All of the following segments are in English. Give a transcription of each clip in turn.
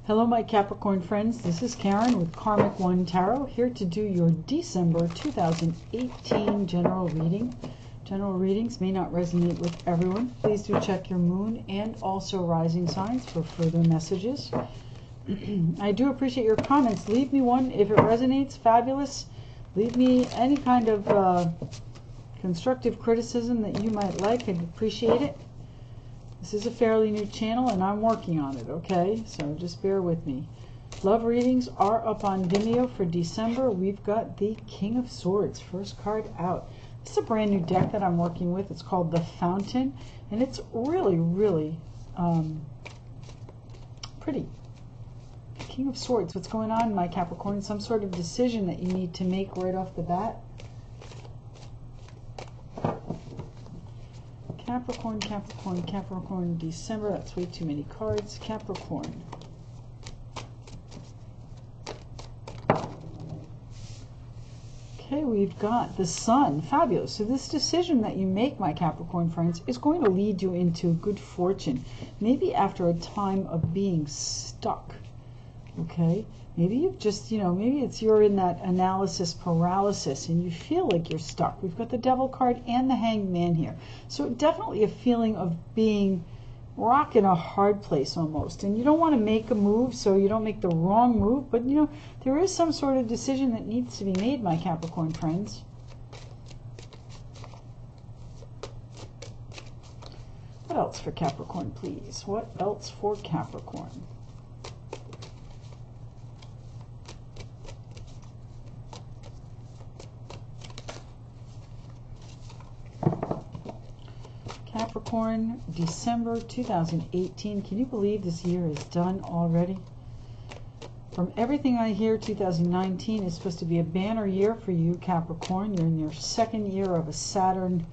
Hello my Capricorn friends, this is Karen with Karmic One Tarot, here to do your December 2018 general reading. General readings may not resonate with everyone. Please do check your moon and also rising signs for further messages. I do appreciate your comments. Leave me one if it resonates, fabulous. Leave me any kind of constructive criticism that you might like. I'd appreciate it. This is a fairly new channel and I'm working on it, okay? So just bear with me. Love readings are up on Vimeo for December. We've got the King of Swords, first card out. This is a brand new deck that I'm working with. It's called The Fountain, and it's really, really pretty. King of Swords, what's going on, my Capricorn? Some sort of decision that you need to make right off the bat. Capricorn, Capricorn, Capricorn, December. That's way too many cards. Capricorn. Okay, we've got the Sun. Fabulous. So this decision that you make, my Capricorn friends, is going to lead you into good fortune. Maybe after a time of being stuck. Okay? Maybe you've just, maybe you're in that analysis paralysis and you feel like you're stuck. We've got the Devil card and the Hanged Man here. So definitely a feeling of being rock in a hard place almost. And you don't want to make a move so you don't make the wrong move. But, there is some sort of decision that needs to be made, my Capricorn friends. What else for Capricorn, please? What else for Capricorn? Capricorn, December 2018. Can you believe this year is done already? From everything I hear, 2019 is supposed to be a banner year for you, Capricorn. You're in your second year of a Saturn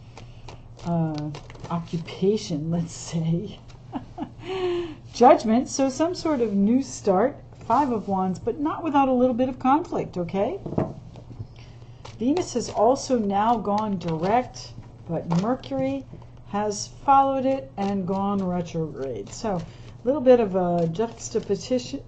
occupation, let's say. Judgment, so some sort of new start. Five of Wands, but not without a little bit of conflict, okay? Venus has also now gone direct, but Mercury has followed it and gone retrograde. So a little bit of a juxtaposition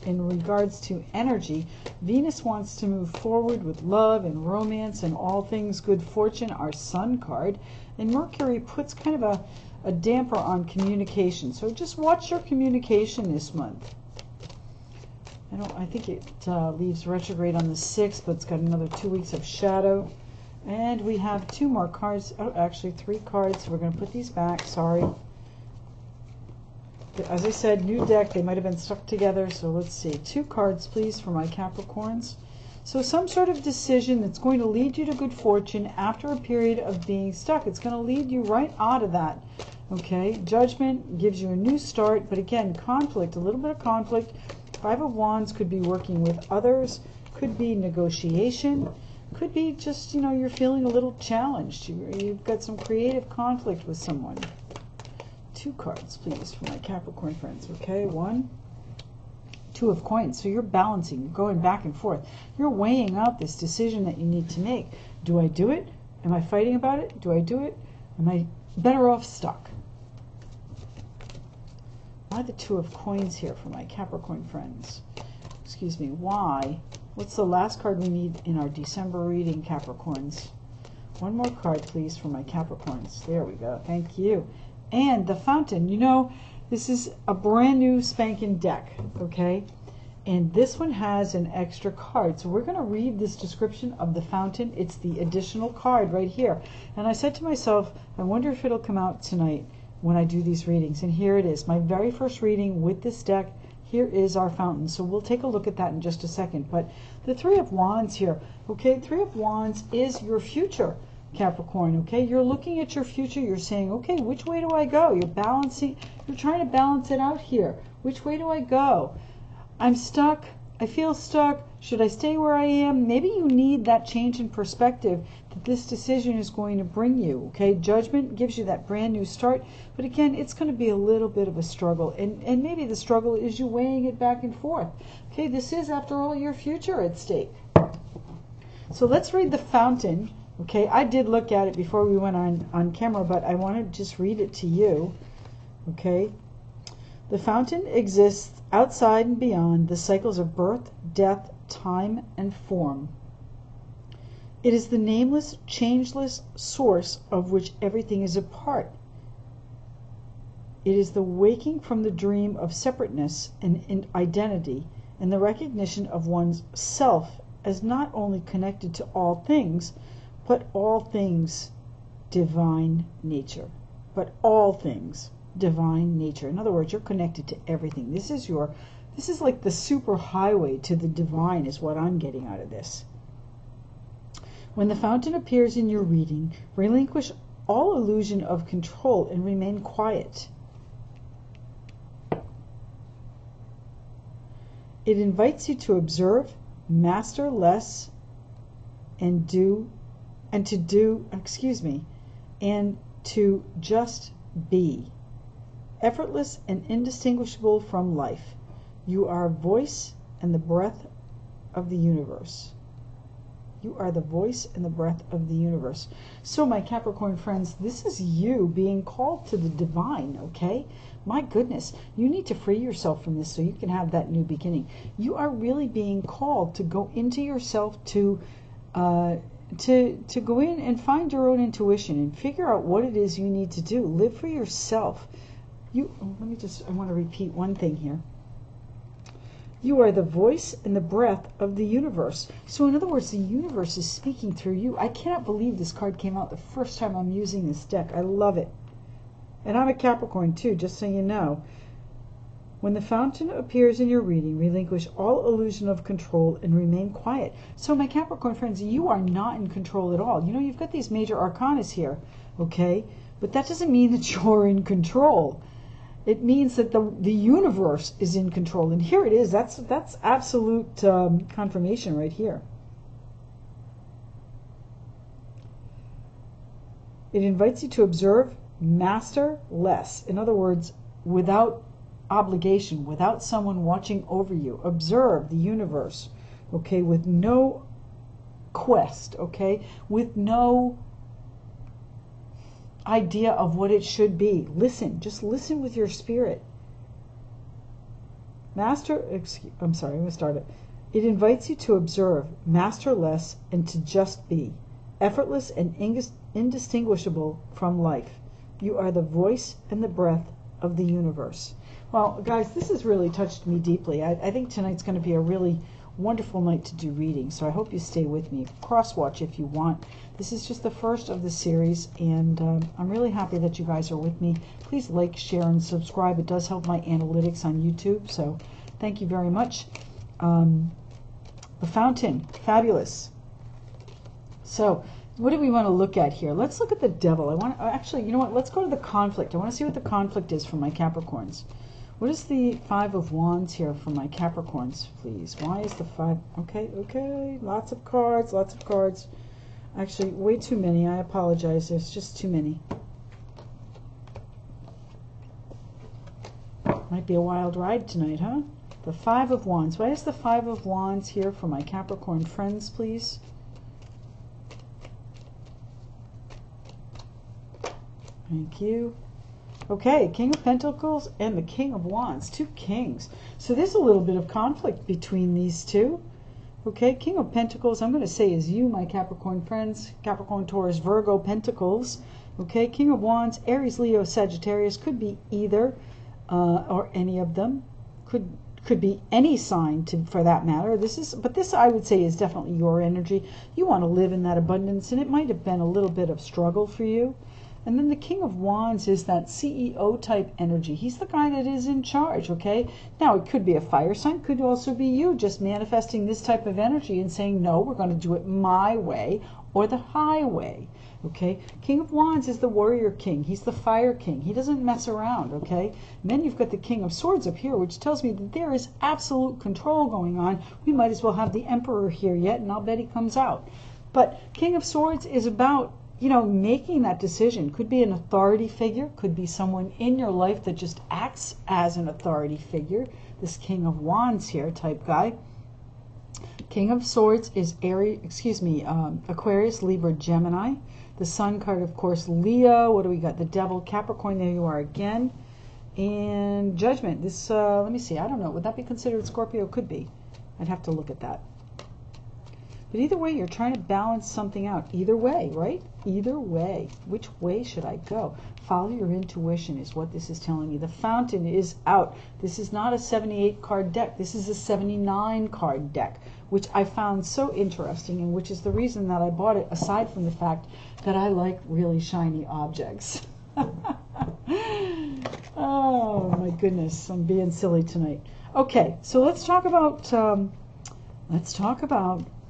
in regards to energy. Venus wants to move forward with love and romance and all things good fortune, our Sun card, and Mercury puts kind of a damper on communication. So just watch your communication this month. I think it leaves retrograde on the 6th, but it's got another 2 weeks of shadow. And we have two more cards. Oh, actually 3 cards. We're going to put these back. Sorry. As I said, new deck. They might have been stuck together. So let's see. 2 cards, please, for my Capricorns. So some sort of decision that's going to lead you to good fortune after a period of being stuck. It's going to lead you right out of that. Okay. Judgment gives you a new start. But again, conflict. A little bit of conflict. 5 of Wands could be working with others. Could be negotiation. Could be just, you're feeling a little challenged. You've got some creative conflict with someone. 2 cards, please, for my Capricorn friends. Okay, 1, 2 of coins. So you're balancing, you're going back and forth. You're weighing out this decision that you need to make. Do I do it? Am I fighting about it? Do I do it? Am I better off stuck? Why the 2 of coins here for my Capricorn friends? Excuse me, why? What's the last card we need in our December reading, Capricorns? 1 more card, please, for my Capricorns. There we go. Thank you. And the Fountain. This is a brand new spanking deck, okay? And this one has an extra card. So we're going to read this description of the Fountain. It's the additional card right here. And I said to myself, I wonder if it'll come out tonight when I do these readings. And here it is. My very first reading with this deck. Here is our Fountain. So we'll take a look at that in just a second. But the 3 of Wands here, okay, 3 of Wands is your future, Capricorn, okay? You're looking at your future. You're saying, okay, which way do I go? You're balancing. You're trying to balance it out here. Which way do I go? I'm stuck. I feel stuck. Should I stay where I am? Maybe you need that change in perspective that this decision is going to bring you, okay? Judgment gives you that brand new start, but again, it's going to be a little bit of a struggle, and maybe the struggle is you weighing it back and forth. Okay, this is, after all, your future at stake. So let's read the Fountain, Okay, I did look at it before we went on camera, but I want to just read it to you. Okay? The fountain exists outside and beyond the cycles of birth, death, time, and form. It is the nameless, changeless source of which everything is a part. It is the waking from the dream of separateness and identity, and the recognition of one's self as not only connected to all things, but all things divine nature. But all things divine nature. In other words, you're connected to everything. This is like the super highway to the divine is what I'm getting out of this. When the fountain appears in your reading, relinquish all illusion of control and remain quiet. It invites you to observe, master less, and to just be. Effortless and indistinguishable from life. You are voice and the breath of the universe. You are the voice and the breath of the universe. So, my Capricorn friends, this is you being called to the divine, okay? My goodness, you need to free yourself from this so you can have that new beginning. You are really being called to go into yourself, to go in and find your own intuition and figure out what it is you need to do. Live for yourself. I want to repeat one thing here. You are the voice and the breath of the universe. So in other words, the universe is speaking through you. I cannot believe this card came out the first time I'm using this deck. I love it. And I'm a Capricorn too, just so you know. When the fountain appears in your reading, relinquish all illusion of control and remain quiet. So my Capricorn friends, you are not in control at all. You know, you've got these major arcanas here, okay? But that doesn't mean that you're in control. It means that the universe is in control. And here it is. That's absolute confirmation right here. It invites you to observe, master less. In other words, without obligation, without someone watching over you. Observe the universe, okay, with no quest, okay, with no idea of what it should be. Listen, just listen with your spirit. I'm sorry, I'm going to start it. It invites you to observe, master less, and to just be. Effortless and indistinguishable from life. You are the voice and the breath of the universe. Well, guys, this has really touched me deeply. I think tonight's going to be a really wonderful night to do readings, so I hope you stay with me. Cross-watch if you want. This is just the first of the series, and I'm really happy that you guys are with me. Please like, share, and subscribe. It does help my analytics on YouTube, so thank you very much. The fountain, fabulous. So, what do we want to look at here? Let's look at the devil. Actually, you know what? Let's go to the conflict. I want to see what the conflict is for my Capricorns. What is the Five of Wands here for my Capricorns, please? Why is the five? Okay. Lots of cards, lots of cards. Actually, way too many. I apologize. There's just too many. Might be a wild ride tonight, huh? The Five of Wands. Why is the Five of Wands here for my Capricorn friends, please? Thank you. Okay, King of Pentacles and the King of Wands. Two kings. So there's a little bit of conflict between these two. Okay, King of Pentacles, I'm going to say is you, my Capricorn friends. Capricorn, Taurus, Virgo, Pentacles. Okay, King of Wands, Aries, Leo, Sagittarius. Could be either or any of them. Could be any sign for that matter. But this I would say is definitely your energy. You want to live in that abundance, and it might have been a little bit of struggle for you. And then the King of Wands is that CEO type energy. He's the guy that is in charge, okay? Now, it could be a fire sign. Could also be you just manifesting this type of energy and saying, no, we're going to do it my way or the highway, okay? King of Wands is the warrior king. He's the fire king. He doesn't mess around, okay? And then you've got the King of Swords up here, which tells me that there is absolute control going on. We might as well have the Emperor here yet, and I'll bet he comes out. But King of Swords is about, you know, making that decision. Could be an authority figure, could be someone in your life that just acts as an authority figure. This King of Wands here type guy. King of Swords is Aquarius, Libra, Gemini. The Sun card, of course, Leo. What do we got? The Devil, Capricorn. There you are again. And Judgment. This, let me see. I don't know. Would that be considered Scorpio? Could be. I'd have to look at that. But either way, you're trying to balance something out. Either way, right? Either way. Which way should I go? Follow your intuition is what this is telling me. The Fountain is out. This is not a 78 card deck. This is a 79 card deck, which I found so interesting, and which is the reason that I bought it, aside from the fact that I like really shiny objects. Oh my goodness, I'm being silly tonight. Okay, so let's talk about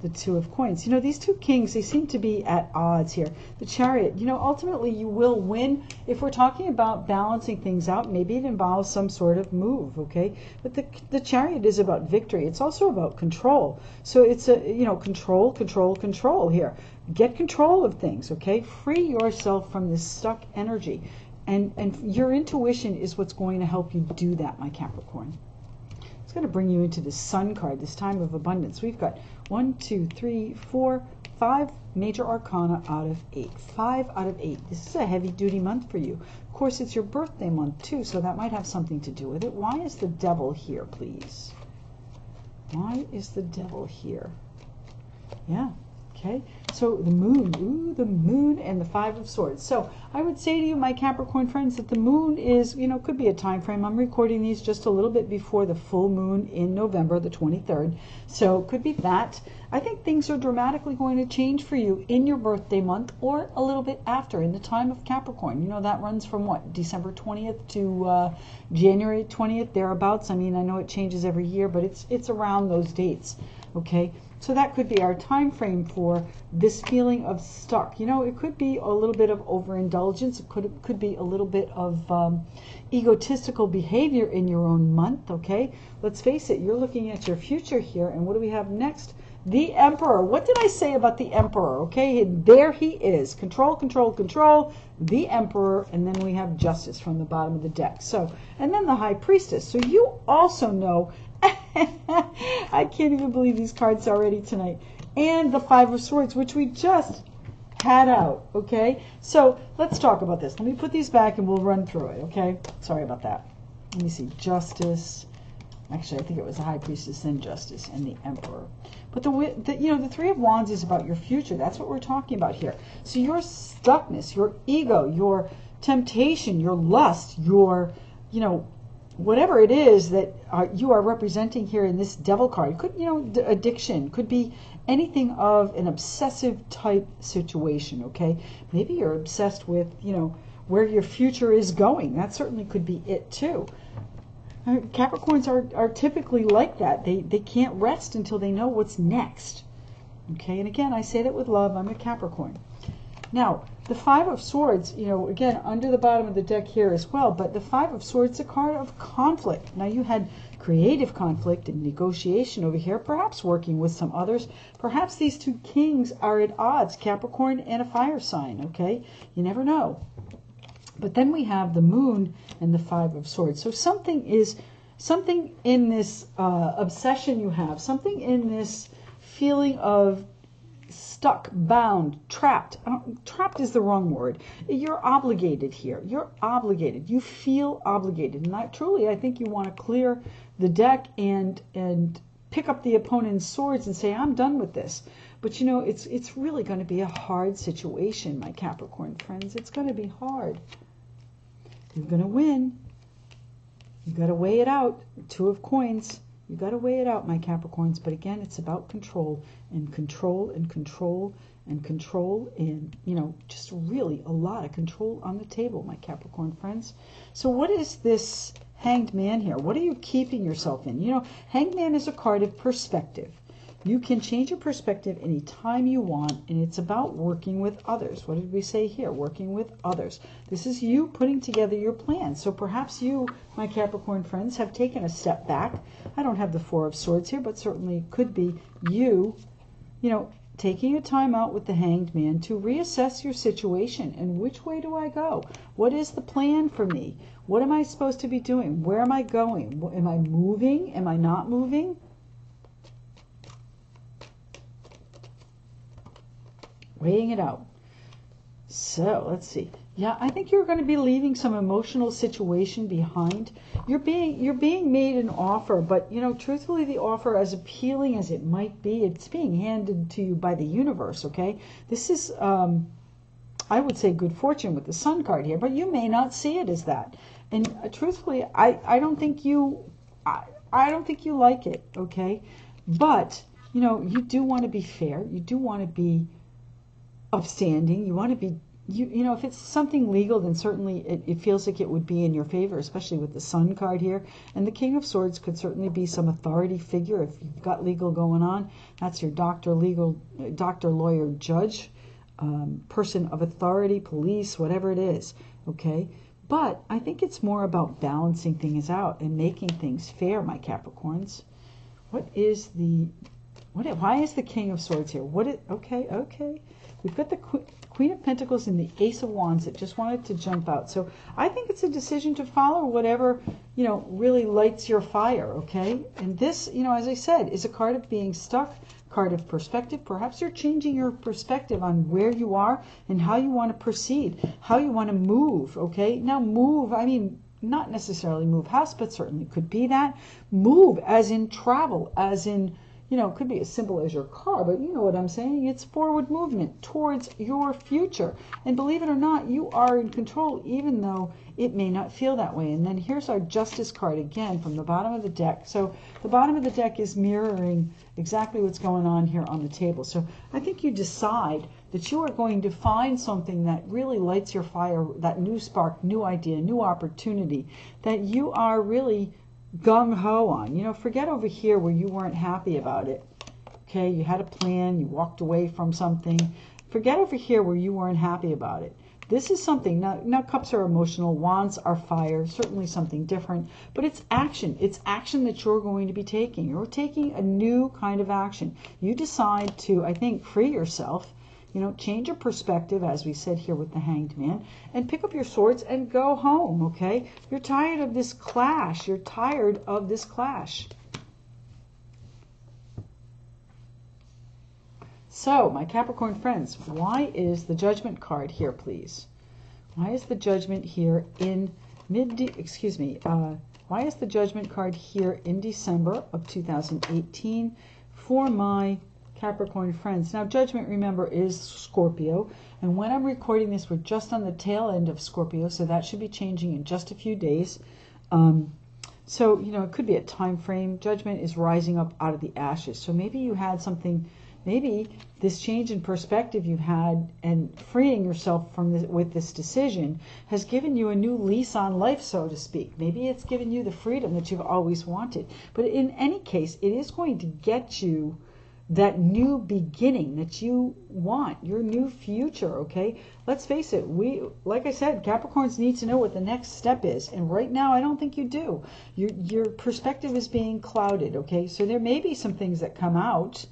the Two of Coins. You know, these two kings, they seem to be at odds here. The Chariot, you know, ultimately you will win. If we're talking about balancing things out, maybe it involves some sort of move, okay? But the Chariot is about victory. It's also about control. So it's a, you know, control here. Get control of things, okay? Free yourself from this stuck energy. And your intuition is what's going to help you do that, my Capricorn. It's going to bring you into the Sun card, this time of abundance. We've got 1, 2, 3, 4, 5 major arcana out of 8. 5 out of 8. This is a heavy-duty month for you. Of course, it's your birthday month, too, so that might have something to do with it. Why is the Devil here, please? Why is the Devil here? Yeah. Okay, so the Moon, ooh, the Moon and the Five of Swords. So I would say to you, my Capricorn friends, that the Moon is, you know, could be a time frame. I'm recording these just a little bit before the full moon in November, the 23rd. So it could be that. I think things are dramatically going to change for you in your birthday month, or a little bit after, in the time of Capricorn. You know, that runs from what, December 20th to January 20th, thereabouts. I mean, I know it changes every year, but it's around those dates. Okay, so that could be our time frame for this feeling of stuck. You know, it could be a little bit of overindulgence. It could be a little bit of egotistical behavior in your own month. Okay, let's face it, you're looking at your future here, and what do we have next? The Emperor. What did I say about the Emperor? Okay, and there he is. Control, control, control. The Emperor, and then we have Justice from the bottom of the deck. So, and then the High Priestess. So you also know, I can't even believe these cards already tonight. And the Five of Swords, which we just had out. Okay, so let's talk about this. Let me put these back and we'll run through it. Okay, sorry about that. Let me see. Justice. Actually, I think it was the High Priestess, then Justice, and the Emperor. But you know, the Three of Wands is about your future. That's what we're talking about here. So your stuckness, your ego, your temptation, your lust, your, you know, whatever it is that you are representing here in this Devil card, could, you know, addiction, could be anything of an obsessive type situation, okay? Maybe you're obsessed with, you know, where your future is going. That certainly could be it too. Capricorns are typically like that. They can't rest until they know what's next. Okay, and again, I say that with love. I'm a Capricorn. Now, the Five of Swords, you know, again, under the bottom of the deck here as well, but the Five of Swords is a card of conflict. Now, you had creative conflict and negotiation over here, perhaps working with some others. Perhaps these two kings are at odds, Capricorn and a fire sign, okay? You never know. But then we have the Moon and the Five of Swords. So something in this obsession you have, something in this feeling of stuck, bound, trapped. Trapped is the wrong word. You're obligated here. You're obligated. You feel obligated. And I think you want to clear the deck and pick up the opponent's swords and say, I'm done with this. But you know, it's really going to be a hard situation, my Capricorn friends. It's going to be hard. You're going to win. You've got to weigh it out. Two of Coins. You've got to weigh it out, my Capricorns. But again, it's about control and control and control and control and, you know, just really a lot of control on the table, my Capricorn friends. So what is this Hanged Man here? What are you keeping yourself in? You know, Hanged Man is a card of perspective. You can change your perspective anytime you want, and it's about working with others. What did we say here? Working with others. This is you putting together your plan. So perhaps you, my Capricorn friends, have taken a step back. I don't have the Four of Swords here, but certainly could be you, you know, taking a time out with the Hanged Man to reassess your situation and which way do I go? What is the plan for me? What am I supposed to be doing? Where am I going? Am I moving? Am I not moving? Weighing it out. So let's see. Yeah, I think you're going to be leaving some emotional situation behind. You're being made an offer, but you know, truthfully, the offer, as appealing as it might be, it's being handed to you by the universe. Okay, this is, I would say, good fortune with the Sun card here, but you may not see it as that. And truthfully, I don't think you, I don't think you like it. Okay, but you know, you do want to be fair. You do want to be upstanding. You want to be. You know, if it's something legal, then certainly it feels like it would be in your favor, especially with the Sun card here. And the King of Swords could certainly be some authority figure if you've got legal going on. That's your doctor, lawyer, judge, person of authority, police, whatever it is. Okay, but I think it's more about balancing things out and making things fair, my Capricorns. Why is the King of Swords here? Okay. We've got the Queen of Pentacles and the Ace of Wands that just wanted to jump out. So I think it's a decision to follow whatever, you know, really lights your fire, okay? And this, you know, as I said, is a card of being stuck, card of perspective. Perhaps you're changing your perspective on where you are and how you want to proceed, how you want to move, okay? Now move, I mean, not necessarily move house, but certainly could be that. Move as in travel, as in, you know, it could be as simple as your car, but you know what I'm saying. It's forward movement towards your future. And believe it or not, you are in control, even though it may not feel that way. And then here's our Justice card again from the bottom of the deck. So the bottom of the deck is mirroring exactly what's going on here on the table. So I think you decide that you are going to find something that really lights your fire, that new spark, new idea, new opportunity, that you are really gung-ho on. You know, forget over here where you weren't happy about it. Okay, you had a plan, you walked away from something. Forget over here where you weren't happy about it. This is something, now cups are emotional, wands are fire, certainly something different, but it's action. It's action that you're going to be taking. You're taking a new kind of action. You decide to, I think, free yourself. You know, change your perspective, as we said here with the Hanged Man, and pick up your swords and go home, okay? You're tired of this clash. You're tired of this clash. So, my Capricorn friends, why is the Judgment card here, please? Why is the Judgment here in why is the Judgment card here in December of 2018 for my Capricorn friends? Now, Judgment, remember, is Scorpio, and when I'm recording this, we're just on the tail end of Scorpio, so that should be changing in just a few days. So, you know, it could be a time frame. Judgment is rising up out of the ashes. So maybe you had something, maybe this change in perspective you've had and freeing yourself from this, with this decision has given you a new lease on life, so to speak. Maybe it's given you the freedom that you've always wanted. But in any case, it is going to get you that new beginning that you want, your new future, okay? Let's face it, like I said, Capricorns need to know what the next step is, and right now I don't think you do. Your perspective is being clouded, okay? So there may be some things that come out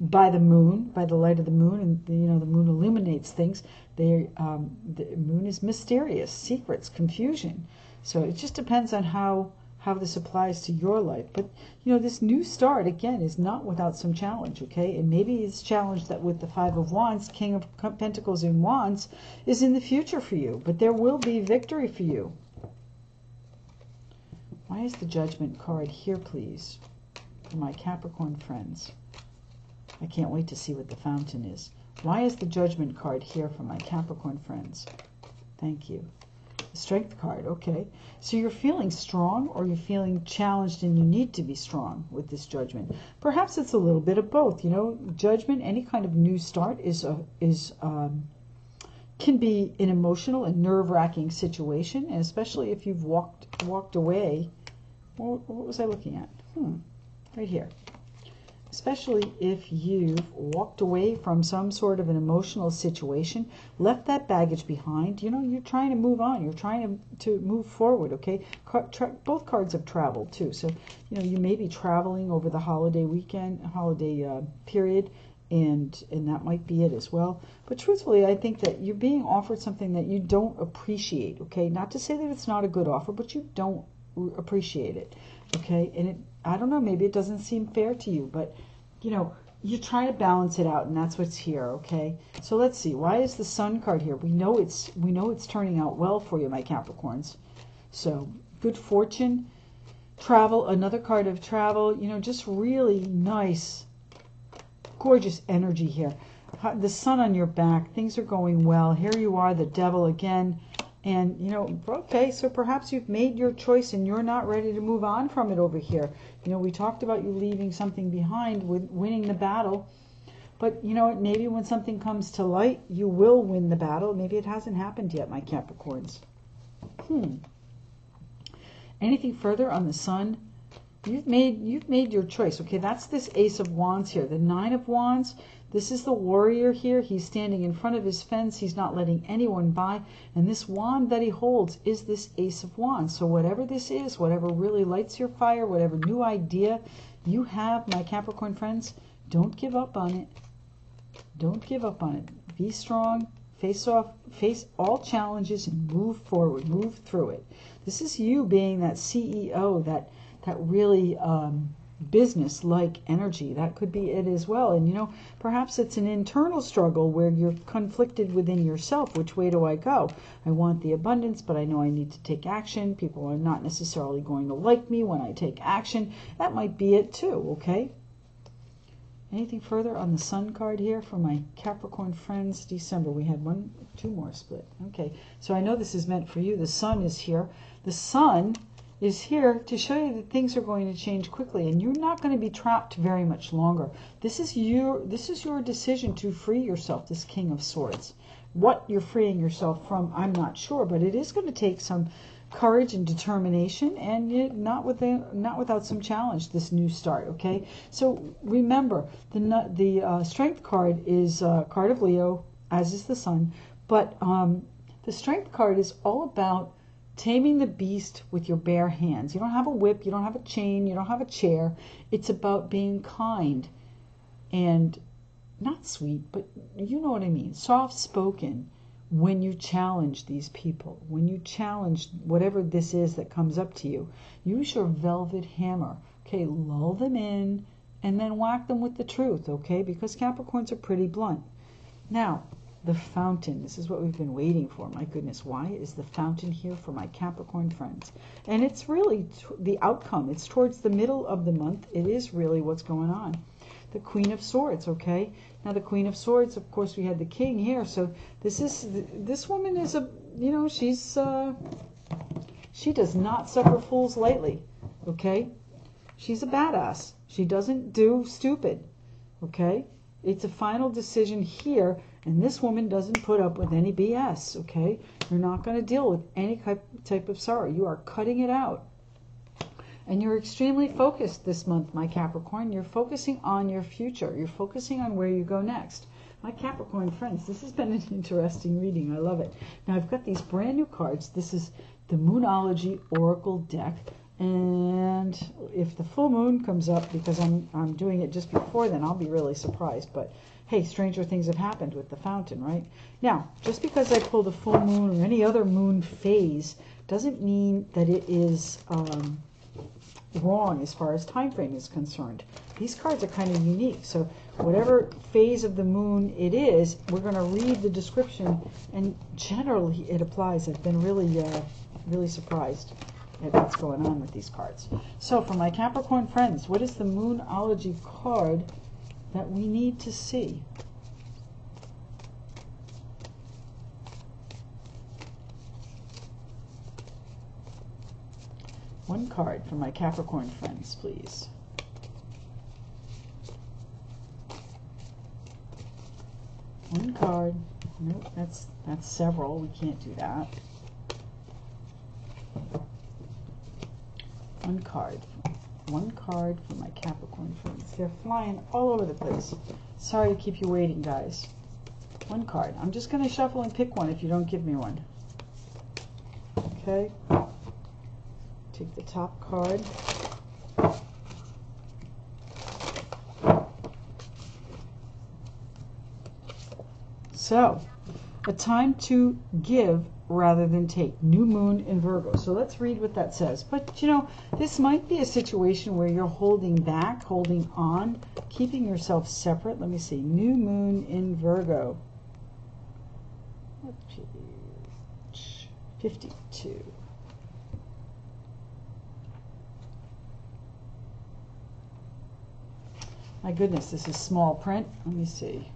by the moon, by the light of the moon, and you know, the moon illuminates things. The moon is mysterious, secrets, confusion. So it just depends on how this applies to your life. But you know, this new start again is not without some challenge, okay? And maybe it's challenge that with the Five of Wands, King of Pentacles and Wands, is in the future for you, but there will be victory for you. Why is the Judgment card here, please, for my Capricorn friends? I can't wait to see what the fountain is. Why is the Judgment card here for my Capricorn friends? Thank you. The Strength card, okay. So you're feeling strong, or you're feeling challenged and you need to be strong with this Judgment. Perhaps it's a little bit of both. You know, Judgment, any kind of new start can be an emotional and nerve-wracking situation, and especially if you've walked away. What was I looking at? Right here. Especially if you've walked away from some sort of an emotional situation, left that baggage behind. You know, you're trying to move on. You're trying to move forward, okay? Both cards have traveled, too. So, you know, you may be traveling over the holiday period, and that might be it as well. But truthfully, I think that you're being offered something that you don't appreciate, okay? Not to say that it's not a good offer, but you don't appreciate it, okay? And I don't know, maybe it doesn't seem fair to you, but you know, you try to balance it out, and that's what's here, okay? So let's see. Why is the Sun card here? We know it's turning out well for you, my Capricorns. So good fortune, travel, another card of travel, you know, just really nice, gorgeous energy here. The sun on your back, things are going well. Here you are, the devil again. And, you know, okay, so perhaps you've made your choice and you're not ready to move on from it over here. You know, we talked about you leaving something behind with winning the battle. But, you know, maybe when something comes to light, you will win the battle. Maybe it hasn't happened yet, my Capricorns. Anything further on the sun? You've made your choice. Okay, that's this Ace of Wands here. The Nine of Wands. This is the warrior here. He's standing in front of his fence. He's not letting anyone by. And this wand that he holds is this Ace of Wands. So whatever this is, whatever really lights your fire, whatever new idea you have, my Capricorn friends, don't give up on it. Don't give up on it. Be strong. Face all challenges and move forward. Move through it. This is you being that CEO, that really business-like energy. That could be it as well. And, you know, perhaps it's an internal struggle where you're conflicted within yourself. Which way do I go? I want the abundance, but I know I need to take action. People are not necessarily going to like me when I take action. That might be it too, okay? Anything further on the Sun card here for my Capricorn friends? December, we had two more split. Okay, so I know this is meant for you. The Sun is here. The Sun is here to show you that things are going to change quickly, and you're not going to be trapped very much longer. This is your decision to free yourself, this King of Swords. What you're freeing yourself from, I'm not sure, but it is going to take some courage and determination, and not without some challenge, this new start, okay? So remember, the Strength card is a card of Leo, as is the Sun, but the Strength card is all about taming the beast with your bare hands. You don't have a whip, you don't have a chain, you don't have a chair. It's about being kind and not sweet, but you know what I mean, soft-spoken when you challenge these people, when you challenge whatever this is that comes up to you. Use your velvet hammer, okay? Lull them in and then whack them with the truth, okay? Because Capricorns are pretty blunt. Now, the Fountain. This is what we've been waiting for. My goodness, why is the Fountain here for my Capricorn friends? And it's really the outcome. It's towards the middle of the month. It is really what's going on. The Queen of Swords, okay? Now the Queen of Swords, of course, we had the King here. So this woman is she does not suffer fools lightly, okay? She's a badass. She doesn't do stupid, okay? It's a final decision here, and this woman doesn't put up with any BS, okay? You're not going to deal with any type of sorrow. You are cutting it out. And you're extremely focused this month, my Capricorn. You're focusing on your future. You're focusing on where you go next. My Capricorn friends, this has been an interesting reading. I love it. Now, I've got these brand new cards. This is the Moonology Oracle deck. And if the full moon comes up, because I'm doing it just before then, I'll be really surprised. But hey, stranger things have happened with the Fountain, right? Now, just because I pulled a full moon or any other moon phase doesn't mean that it is wrong as far as time frame is concerned. These cards are kind of unique. So whatever phase of the moon it is, we're going to read the description, and generally it applies. I've been really surprised at what's going on with these cards. So for my Capricorn friends, what is the Moonology card that we need to see? One card for my Capricorn friends, please. One card. Nope, that's several. We can't do that. One card. One card for my Capricorn friends. They're flying all over the place. Sorry to keep you waiting, guys. One card. I'm just going to shuffle and pick one if you don't give me one. Okay. Take the top card. So, a time to give rather than take. New moon in Virgo. So let's read what that says. But you know, this might be a situation where you're holding back, holding on, keeping yourself separate. Let me see. New moon in Virgo. 52. My goodness, this is small print. Let me see.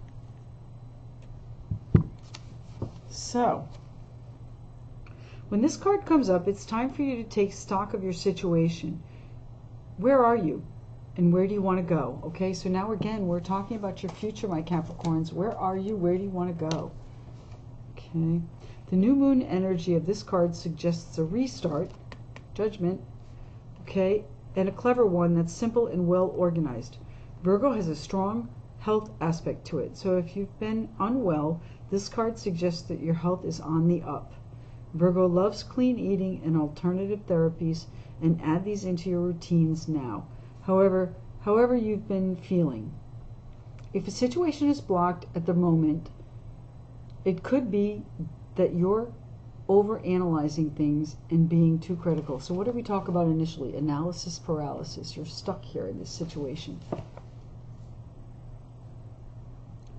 So, when this card comes up, it's time for you to take stock of your situation. Where are you? And where do you want to go? Okay, so now again, we're talking about your future, my Capricorns. Where are you? Where do you want to go? Okay. The new moon energy of this card suggests a restart, judgment, okay, and a clever one that's simple and well organized. Virgo has a strong health aspect to it. So if you've been unwell, this card suggests that your health is on the up. Virgo loves clean eating and alternative therapies, and add these into your routines now. However you've been feeling. If a situation is blocked at the moment, it could be that you're over-analyzing things and being too critical. So what did we talk about initially? Analysis paralysis. You're stuck here in this situation.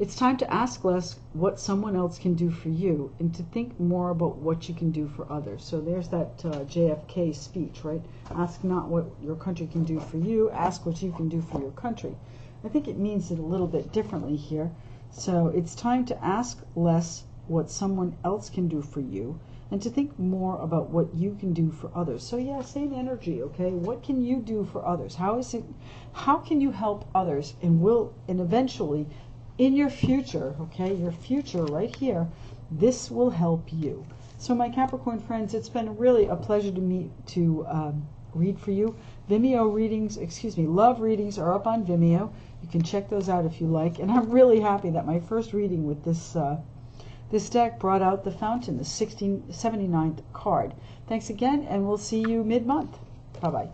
It's time to ask less what someone else can do for you and to think more about what you can do for others. So there's that JFK speech, right? Ask not what your country can do for you, ask what you can do for your country. I think it means it a little bit differently here. So it's time to ask less what someone else can do for you and to think more about what you can do for others. So yeah, same energy, okay? What can you do for others? How can you help others, and eventually in your future, okay, your future right here, this will help you. So my Capricorn friends, it's been really a pleasure to read for you. Vimeo readings, love readings are up on Vimeo. You can check those out if you like. And I'm really happy that my first reading with this deck brought out the Fountain, the 79th card. Thanks again, and we'll see you mid-month. Bye-bye.